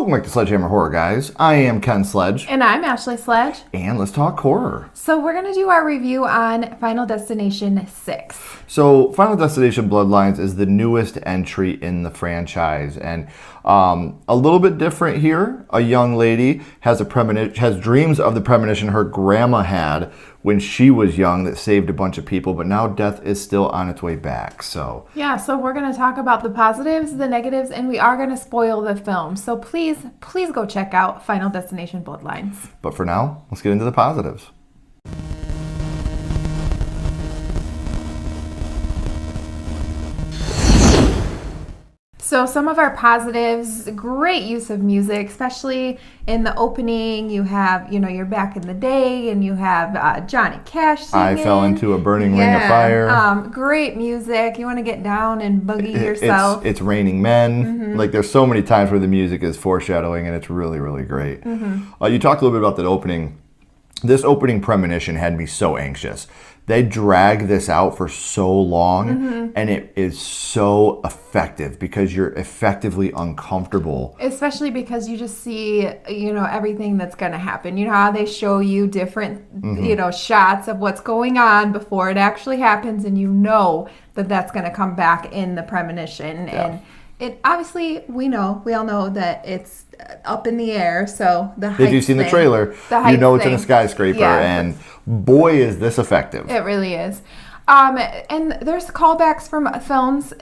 Welcome back to Sledgehammer Horror, guys. I am Ken Sledge. And I'm Ashley Sledge. And let's talk horror. So we're going to do our review on Final Destination 6. So Final Destination Bloodlines is the newest entry in the franchise. And a little bit different here. A young lady has dreams of the premonition her grandma had when she was young that saved a bunch of people, but now death is still on its way back. So we're going to talk about the positives, the negatives, and we are going to spoil the film. So please go check out Final Destination Bloodlines. But for now, let's get into the positives. So some of our positives, great use of music, especially in the opening. You have, you're back in the day, and you have Johnny Cash singing. I fell into a burning ring of fire. Great music. You want to get down and boogie yourself. It's Raining Men. Mm-hmm. Like, there's so many times where the music is foreshadowing, and it's really, really great. Mm-hmm. You talked a little bit about that opening. This opening premonition had me so anxious. They drag this out for so long, and it is so effective because you're effectively uncomfortable. Especially because you just see, everything that's going to happen. You know how they show you different, shots of what's going on before it actually happens, and that that's going to come back in the premonition. Yeah. And it obviously, we all know that it's up in the air, so the height. If you've seen the trailer, you know it's in a skyscraper, and boy, is this effective. It really is. And there's callbacks from films,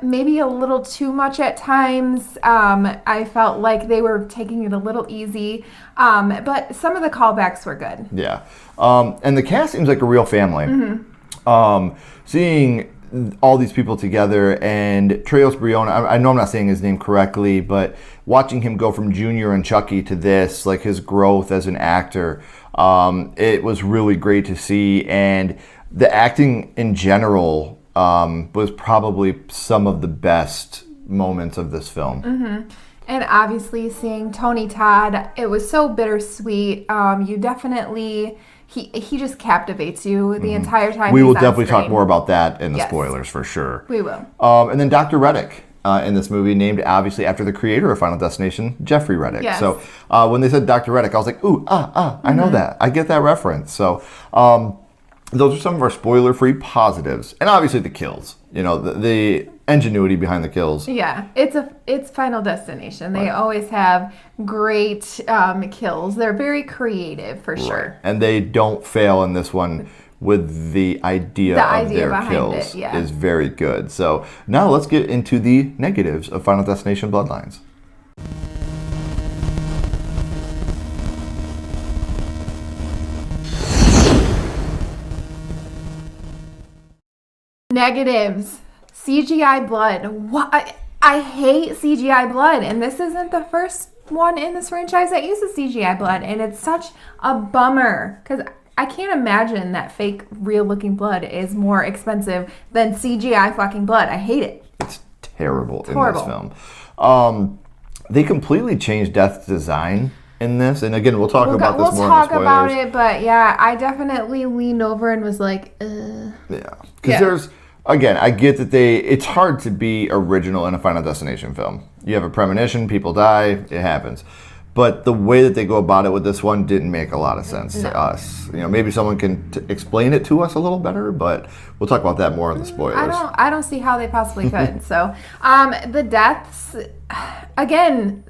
maybe a little too much at times. I felt like they were taking it a little easy, but some of the callbacks were good. Yeah. And the cast seems like a real family. Mm-hmm. Seeing all these people together, and Trejos Briona, I know I'm not saying his name correctly, but watching him go from Junior and Chucky to this, like his growth as an actor, it was really great to see. And the acting in general was probably some of the best moments of this film. Mm-hmm. And obviously seeing Tony Todd, it was so bittersweet. You definitely... He just captivates you the entire time. We will definitely talk more about that in the spoilers for sure. We will. And then Dr. Reddick in this movie, named obviously after the creator of Final Destination, Jeffrey Reddick. Yes. So when they said Dr. Reddick, I was like, ooh, I know that. I get that reference. So those are some of our spoiler-free positives. And obviously the kills. The ingenuity behind the kills. Yeah, it's Final Destination. They always have great kills. They're very creative for sure. And they don't fail in this one with the idea of their kills. Is very good. So now let's get into the negatives of Final Destination Bloodlines. Negatives. CGI blood. What? I hate CGI blood, and this isn't the first one in this franchise that uses CGI blood, and it's such a bummer because I can't imagine that fake, real-looking blood is more expensive than CGI fucking blood. I hate it. It's terrible in this film. They completely changed Death's design in this, and again, we'll talk about this more in the spoilers. We'll talk about it, but yeah, I definitely leaned over and was like, Yeah, because there's... Again, I get that it's hard to be original in a Final Destination film. You have a premonition, people die, it happens. But the way that they go about it with this one didn't make a lot of sense to us. Maybe someone can explain it to us a little better, but we'll talk about that more in the spoilers. I don't see how they possibly could. So, the deaths, again,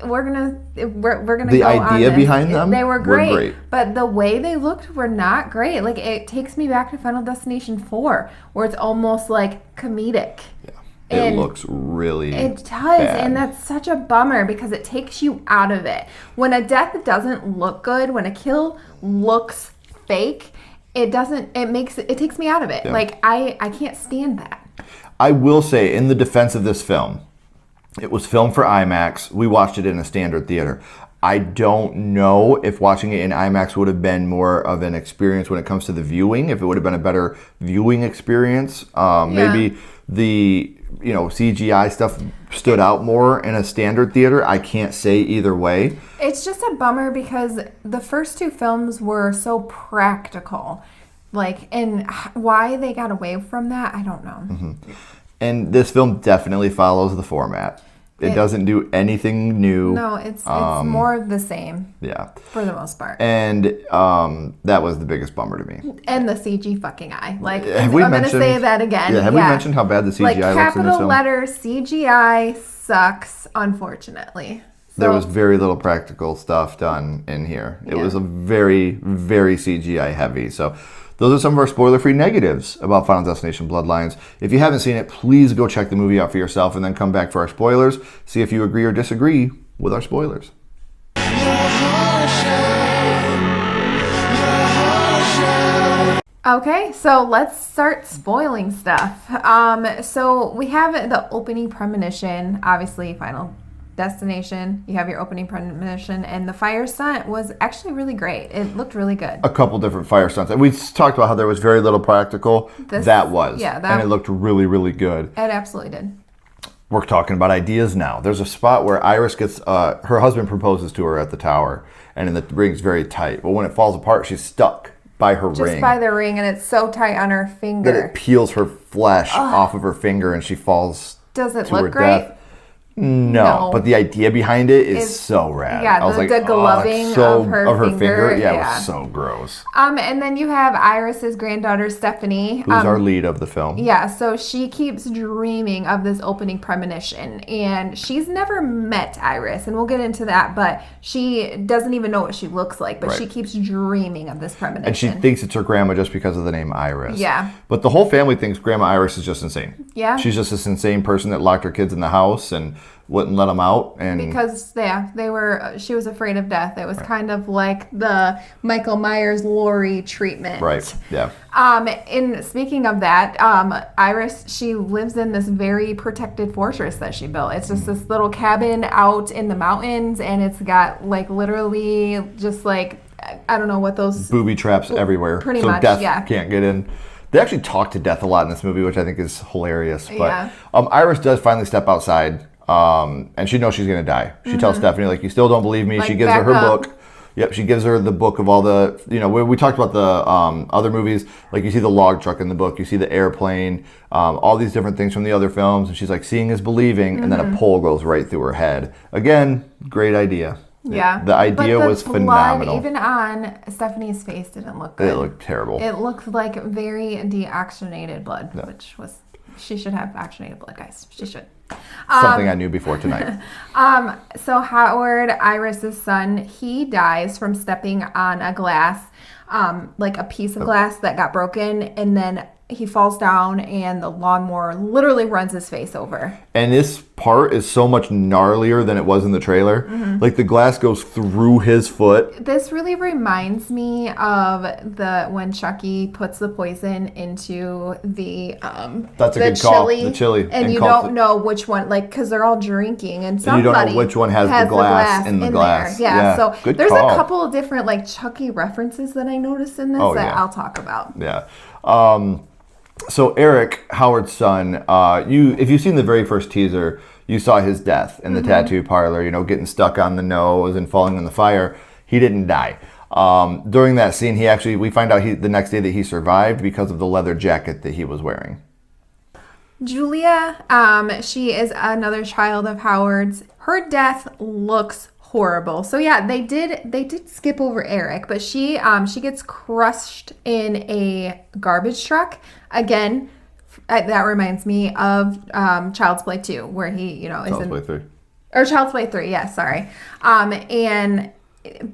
we're gonna the go idea on behind them they were great, but the way they looked were not great. Like, it takes me back to Final Destination 4, where it's almost like comedic. It looks really it does bad. And that's such a bummer because it takes you out of it. When a death doesn't look good, when a kill looks fake, it takes me out of it. Like, I can't stand that. I will say, in the defense of this film, it was filmed for IMAX. We watched it in a standard theater. I don't know if watching it in IMAX would have been more of an experience when it comes to the viewing, if it would have been a better viewing experience. Maybe the CGI stuff stood out more in a standard theater. I can't say either way. It's just a bummer because the first two films were so practical. And why they got away from that, I don't know. Mm-hmm. And this film definitely follows the format. It doesn't do anything new. No, it's more of the same. Yeah. For the most part. And that was the biggest bummer to me. And the CG fucking eye. Like, I'm going to say that again. Yeah, have we mentioned how bad the CGI looks in this film? Capital letter CGI sucks, unfortunately. So, there was very little practical stuff done in here. It was a very, very CGI heavy. So those are some of our spoiler-free negatives about Final Destination Bloodlines. If you haven't seen it, please go check the movie out for yourself and then come back for our spoilers. See if you agree or disagree with our spoilers. Okay, so let's start spoiling stuff. So we have the opening premonition, obviously Final Destination. You have your opening premonition, and the fire stunt was actually really great. It looked really good. A couple different fire stunts. And we talked about how there was very little practical. And it looked really, really good. It absolutely did. We're talking about ideas now. There's a spot where Iris gets, her husband proposes to her at the tower, and the ring's very tight. But when it falls apart, she's stuck by her ring. Just by the ring, and it's so tight on her finger. That it peels her flesh off of her finger, and she falls Does it to look her great? death. No, but the idea behind it is so rad. Yeah, I was the gloving of her finger. Yeah, it was so gross. And then you have Iris's granddaughter, Stephanie. Who's our lead of the film. Yeah, so she keeps dreaming of this opening premonition. And she's never met Iris, and we'll get into that, but she doesn't even know what she looks like, but she keeps dreaming of this premonition. And she thinks it's her grandma just because of the name Iris. Yeah. But the whole family thinks Grandma Iris is just insane. Yeah. She's just this insane person that locked her kids in the house and wouldn't let them out, and because she was afraid of death. It was kind of like the Michael Myers Laurie treatment. Right. Yeah. And speaking of that, Iris, she lives in this very protected fortress that she built. It's just this little cabin out in the mountains, and it's got like literally just like, I don't know what those booby traps everywhere. Pretty so much, death yeah. can't get in. They actually talk to death a lot in this movie, which I think is hilarious. But Yeah. Iris does finally step outside. And she knows she's going to die. She tells Stephanie, like, you still don't believe me. Like, she gives her back up. book. Yep, she gives her the book of all the, we talked about the other movies. Like, you see the log truck in the book. You see the airplane. All these different things from the other films. And she's like, seeing is believing. And then a pole goes right through her head. Again, great idea. Yeah. The idea was phenomenal. Even on Stephanie's face didn't look good. It looked terrible. It looked like very deoxygenated blood, which was, she should have oxygenated blood, guys. She should. Something I knew before tonight. So Howard, Iris's son, he dies from stepping on a glass, like a piece of glass that got broken, and then he falls down and the lawnmower literally runs his face over. And this part is so much gnarlier than it was in the trailer. Like the glass goes through his foot. This really reminds me of when Chucky puts the poison into the That's a good chili, call. The chili. And you don't know which one, like, because they're all drinking, and somebody you don't know which one has the glass in the glass. There. Yeah, so good there's call. a couple of different like Chucky references that I noticed in this I'll talk about. Yeah. So Eric, Howard's son, if you've seen the very first teaser, you saw his death in the tattoo parlor, getting stuck on the nose and falling in the fire. He didn't die. During that scene, we find out the next day that he survived because of the leather jacket that he was wearing. Julia, she is another child of Howard's. Her death looks horrible. So yeah, they did skip over Eric, but she gets crushed in a garbage truck. Again, that reminds me of Child's Play 2, where he, is Child's Play 3. Or Child's Play 3, yeah, sorry.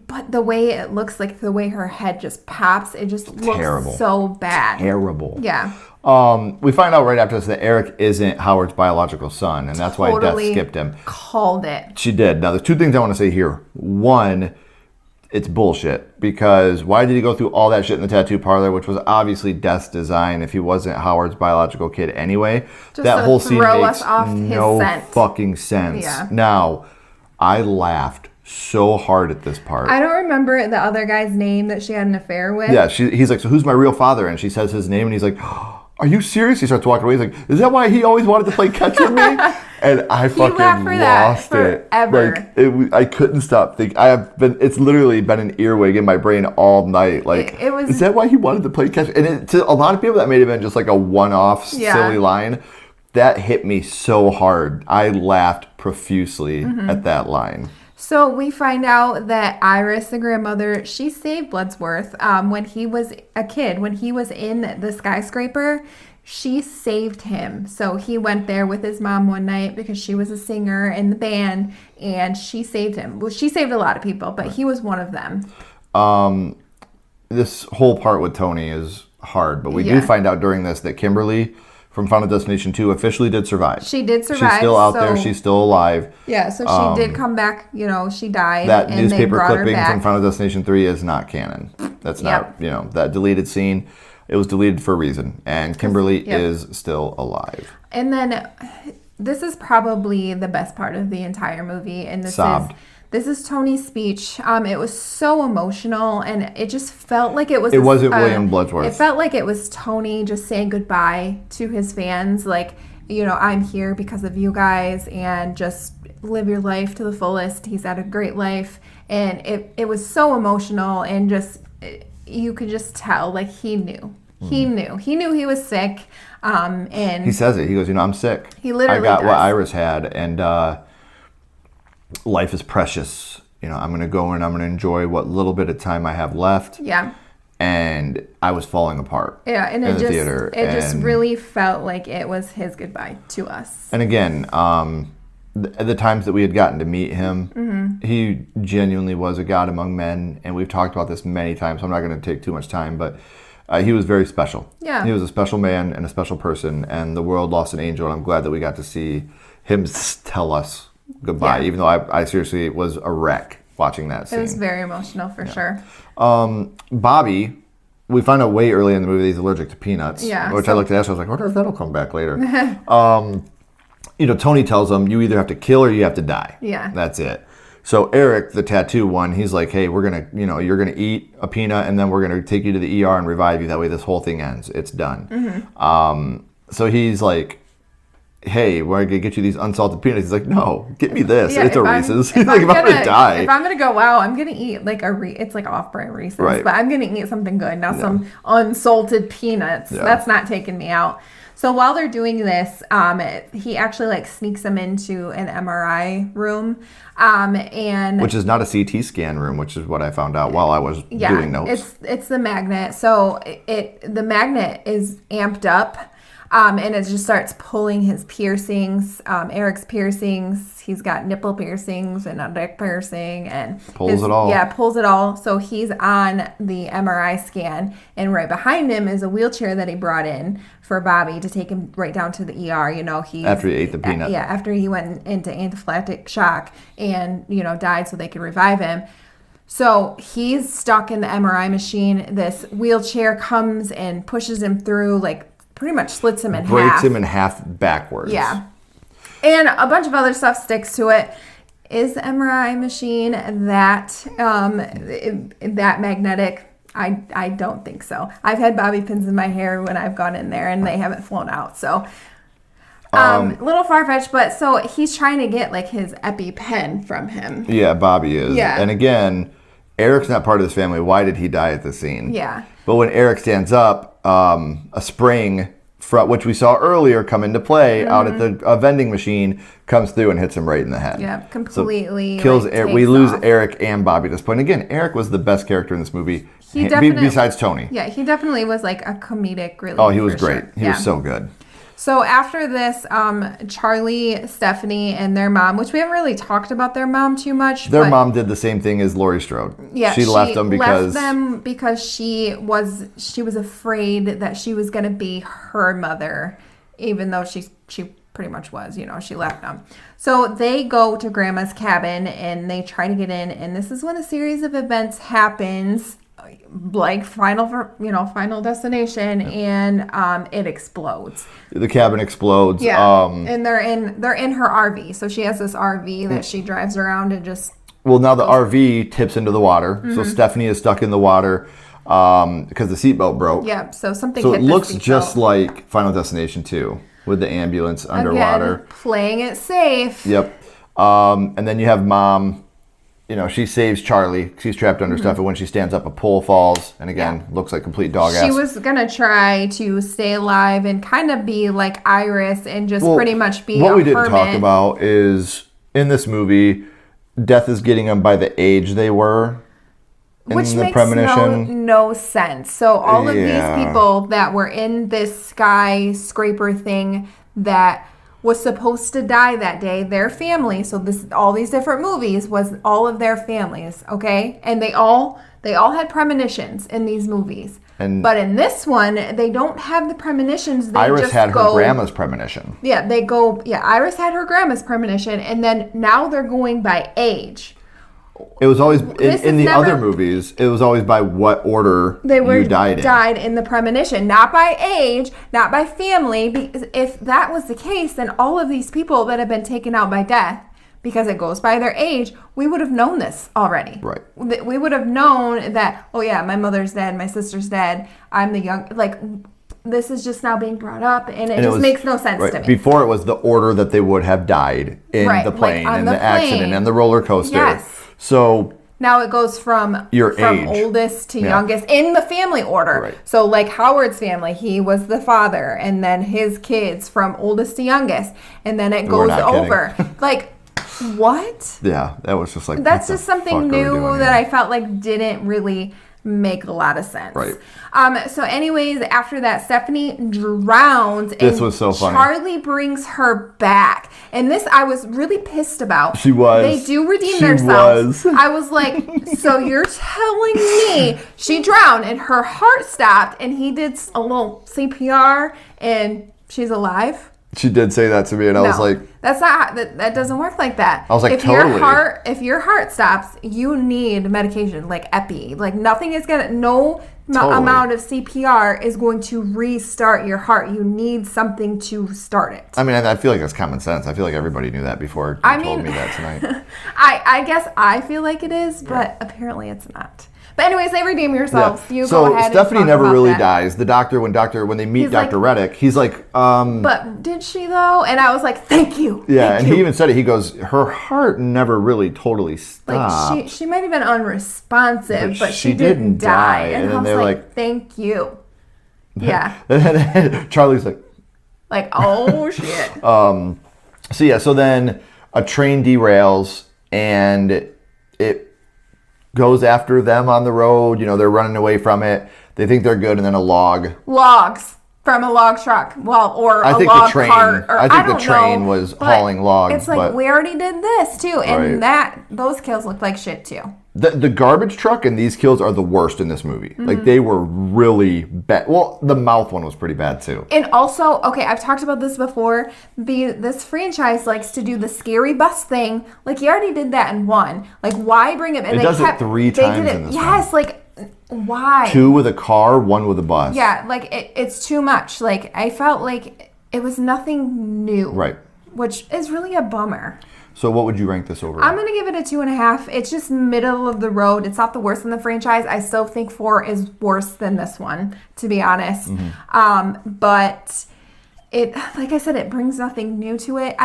But the way it looks, like the way her head just pops, it just looks so bad. Terrible. Yeah. We find out right after this that Eric isn't Howard's biological son, and that's why Death skipped him. Called it. She did. Now, there's two things I want to say here. One, it's bullshit, because why did he go through all that shit in the tattoo parlor, which was obviously Death's design if he wasn't Howard's biological kid anyway? Just that whole scene makes no scent. fucking sense. Yeah. Now, I laughed so hard at this part. I don't remember the other guy's name that she had an affair with. Yeah, he's like, so who's my real father? And she says his name, and he's like, are you serious? He starts walking away. He's like, is that why he always wanted to play catch with me? And I fucking lost it. Forever. Like, I couldn't stop thinking. It's literally been an earwig in my brain all night. Like, is that why he wanted to play catch? And to a lot of people, that may have been just like a one-off silly line. that hit me so hard. I laughed profusely at that line. So we find out that Iris, the grandmother, she saved Bloodsworth when he was a kid. When he was in the skyscraper, she saved him. So he went there with his mom one night because she was a singer in the band, and she saved him. Well, she saved a lot of people, but he was one of them. This whole part with Tony is hard, but we do find out during this that Kimberly from Final Destination 2 officially did survive. She did survive. She's still out there. She's still alive. Yeah, so she did come back. You know, she died. That and newspaper they brought her clipping back. from Final Destination 3 is not canon. That's not, that deleted scene. It was deleted for a reason. And Kimberly is still alive. And then this is probably the best part of the entire movie. And this is Tony's speech. It was so emotional, and it just felt like it was... It wasn't William Bloodsworth. It felt like it was Tony just saying goodbye to his fans. Like, I'm here because of you guys, and just live your life to the fullest. He's had a great life. And it was so emotional, and just... you could just tell, like, he knew. He knew. He knew he was sick. And he says it. He goes, I'm sick. He literally I got does. what Iris had, and life is precious. I'm going to go and I'm going to enjoy what little bit of time I have left. Yeah. And I was falling apart. Yeah, and in the theater. It just really felt like it was his goodbye to us. And again, the times that we had gotten to meet him, he genuinely was a god among men, and we've talked about this many times, so I'm not going to take too much time, but he was very special. Yeah. He was a special man and a special person, and the world lost an angel, and I'm glad that we got to see him tell us goodbye, even though I seriously was a wreck watching that scene. It was very emotional for sure. Bobby, we find out way early in the movie that he's allergic to peanuts, which I looked at Ash, I was like, I wonder if that'll come back later. Tony tells him, you either have to kill or you have to die. Yeah. That's it. So Eric, the tattoo one, he's like, hey, we're going to, you're going to eat a peanut and then we're going to take you to the ER and revive you. That way this whole thing ends. It's done. So he's like, hey, we're going to get you these unsalted peanuts. He's like, no, get me this. It's a Reese's. He's like, if I'm going to die. If I'm going to go out, I'm going to eat like it's like off-brand Reese's. Right. But I'm going to eat something good, not some unsalted peanuts. Yeah. That's not taking me out. So while they're doing this, he actually like sneaks them into an MRI room, and which is not a CT scan room, which is what I found out while I was doing notes. It's the magnet. So the magnet is amped up. And it just starts pulling his piercings, Eric's piercings. He's got nipple piercings and a dick piercing, and pulls it all. Yeah, pulls it all. So he's on the MRI scan, and right behind him is a wheelchair that he brought in for Bobby to take him right down to the ER. After he ate the peanut. After he went into anaphylactic shock and died, so they could revive him. So he's stuck in the MRI machine. This wheelchair comes and pushes him through, like, pretty much slits him in half. Breaks him in half backwards. Yeah. And a bunch of other stuff sticks to it. Is the MRI machine that magnetic? I don't think so. I've had bobby pins in my hair when I've gone in there, and they haven't flown out. So a little far-fetched, but so he's trying to get like his EpiPen from him. Yeah, Bobby is. Yeah. And again, Eric's not part of this family. Why did he die at the scene? Yeah. But when Eric stands up, a spring, which we saw earlier come into play out at the vending machine, comes through and hits him right in the head. Yeah, completely. So kills Eric. We lose Eric and Bobby at this point. Again, Eric was the best character in this movie, besides Tony. Yeah, he definitely was like a comedic relief. Oh, he was great. Sure. He was so good. So after this, Charlie, Stephanie, and their mom, which we haven't really talked about their mom too much. Their mom did the same thing as Laurie Strode. Yeah, she left them because she was afraid that she was going to be her mother, even though she pretty much was. She left them. So they go to Grandma's cabin and they try to get in, and this is when a series of events happens. Like Final Destination, and it explodes. The cabin explodes. Yeah, and they're in her RV. So she has this RV that she drives around and just. Well, now the RV tips into the water, so Stephanie is stuck in the water because the seatbelt broke. Yeah, so something. So it looks just like Final Destination 2 with the ambulance underwater. Again, playing it safe. Yep, and then you have Mom she saves Charlie. She's trapped under stuff, and when she stands up, a pole falls, and again, looks like complete dog ass. She was going to try to stay alive and kind of be like Iris and just pretty much be what we didn't talk about is, in this movie, death is getting them by the age they were. Which makes no sense. So all of these people that were in this skyscraper thing that was supposed to die that day, their family, so all these different movies was all of their families, okay? And they all had premonitions in these movies. But in this one, they don't have the premonitions. Iris had her grandma's premonition. Yeah, Iris had her grandma's premonition, and then now they're going by age. It was always in the other movies. It was always by what order you died in. Died in the premonition, not by age, not by family. Because if that was the case, then all of these people that have been taken out by death, because it goes by their age, we would have known this already. Right. We would have known that. Oh yeah, my mother's dead, my sister's dead. I'm the young. Like, this is just now being brought up, and it just makes no sense to me. Before it was the order that they would have died in the plane, and the accident, and the roller coaster. Yes. So now it goes from age. Oldest to youngest in the family order. Right. So like Howard's family, he was the father, and then his kids from oldest to youngest, and then it goes over. Like, what? Yeah, that was just like, that's just something new that I felt like didn't really make a lot of sense. Right. So anyways, after that, Stephanie drowns. This was so funny. Charlie brings her back. And this I was really pissed about. She was. They do redeem themselves. I was like, so you're telling me she drowned and her heart stopped and he did a little CPR and she's alive? She did say that to me, and I was like, "That's not that doesn't work like that." I was like, if totally. If your heart stops, you need medication like epi. Like nothing is gonna, amount of CPR is going to restart your heart. You need something to start it. I mean, I feel like that's common sense. I feel like everybody knew that before you told me that tonight. I guess I feel like it is, but apparently it's not. But anyways, they redeem yourselves. Yeah. You go ahead. Stephanie never really dies. The doctor, when they meet Dr. Reddick, he's like, but did she though? And I was like, thank you. Yeah, he even said it. He goes, her heart never really totally stopped. Like she might have been unresponsive, but she didn't die. And I was like, thank you. Yeah. Charlie's like, oh shit. So then a train derails and it goes after them on the road. They're running away from it. They think they're good, and then a logs from a log truck. Well, or I a think log the train, cart. Or, I think the train was hauling logs. It's like, we already did this too, and those kills look like shit too. The garbage truck and these kills are the worst in this movie. Mm-hmm. Like, they were really bad. Well, the mouth one was pretty bad too. And also, okay, I've talked about this before. This franchise likes to do the scary bus thing. Like, you already did that in one. Like, why bring it? And it does it 3 times in this Yes, one. like, why? 2 with a car, 1 with a bus. Yeah, like, it's too much. Like, I felt like it was nothing new. Right. Which is really a bummer. So what would you rank this over? I'm going to give it a 2.5. It's just middle of the road. It's not the worst in the franchise. I still think 4 is worse than this one, to be honest. Mm-hmm. But it, like I said, it brings nothing new to it.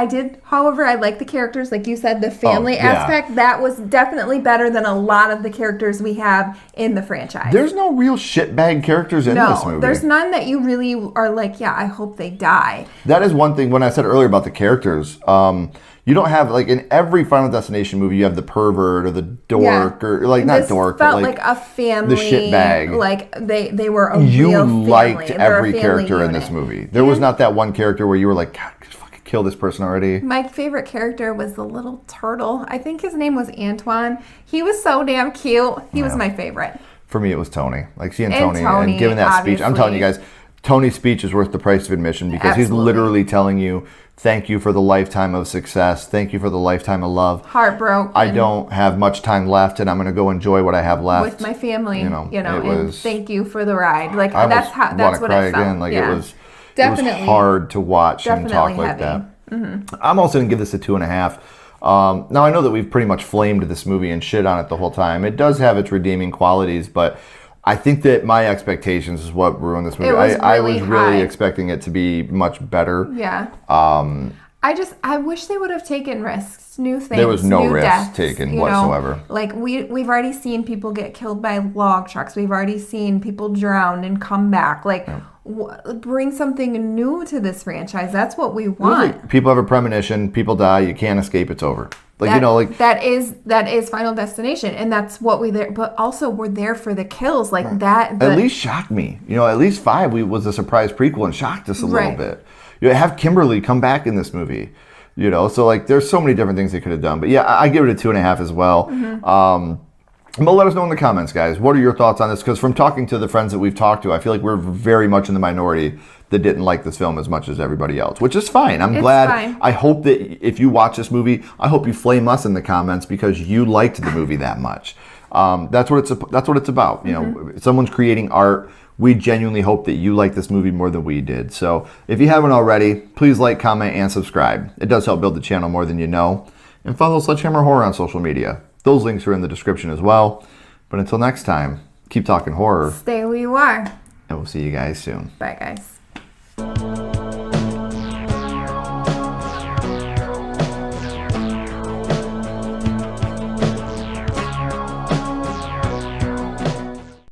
However, I like the characters. Like you said, the family aspect, that was definitely better than a lot of the characters we have in the franchise. There's no real shitbag characters in this movie. There's none that you really are like, yeah, I hope they die. That is one thing, when I said earlier about the characters, you don't have, like, in every Final Destination movie, you have the pervert or the dork, or, like, not dork, but, like a family. The shitbag. Like, they were a real family. You liked every character in this movie. There was not that one character where you were like, God, fucking kill this person already. My favorite character was the little turtle. I think his name was Antoine. He was so damn cute. He was my favorite. For me, it was Tony. Like, seeing Tony and giving that speech. I'm telling you guys, Tony's speech is worth the price of admission, because he's literally telling you, thank you for the lifetime of success. Thank you for the lifetime of love. Heartbroken. I don't have much time left, and I'm going to go enjoy what I have left with my family. And thank you for the ride. Like, that's what I felt. Again. Like, it was hard to watch and talk like that. Mm-hmm. I'm also going to give this a 2.5. Now, I know that we've pretty much flamed this movie and shit on it the whole time. It does have its redeeming qualities, but I think that my expectations is what ruined this movie. I was really expecting it to be much better. Yeah. I wish they would have taken risks, new things. There was no new risk deaths, taken whatsoever. Like we've already seen people get killed by log trucks. We've already seen people drown and come back. Like bring something new to this franchise. That's what we want. Like, people have a premonition. People die. You can't escape. It's over. Like that is Final Destination, and that's what we there. But also we're there for the kills, like that. At least shocked me. At least 5 was a surprise prequel and shocked us a little bit. Have Kimberly come back in this movie. So like there's so many different things they could have done. But yeah, I give it a 2.5 as well. But let us know in the comments, guys. What are your thoughts on this? Because from talking to the friends that we've talked to, I feel like we're very much in the minority that didn't like this film as much as everybody else, which is fine. I'm glad. Fine. I hope that if you watch this movie, I hope you flame us in the comments because you liked the movie that much. That's what it's about. Someone's creating art. We genuinely hope that you like this movie more than we did. So if you haven't already, please like, comment, and subscribe. It does help build the channel more than you know. And follow Sledgehammer Horror on social media. Those links are in the description as well. But until next time, keep talking horror. Stay where you are. And we'll see you guys soon. Bye, guys.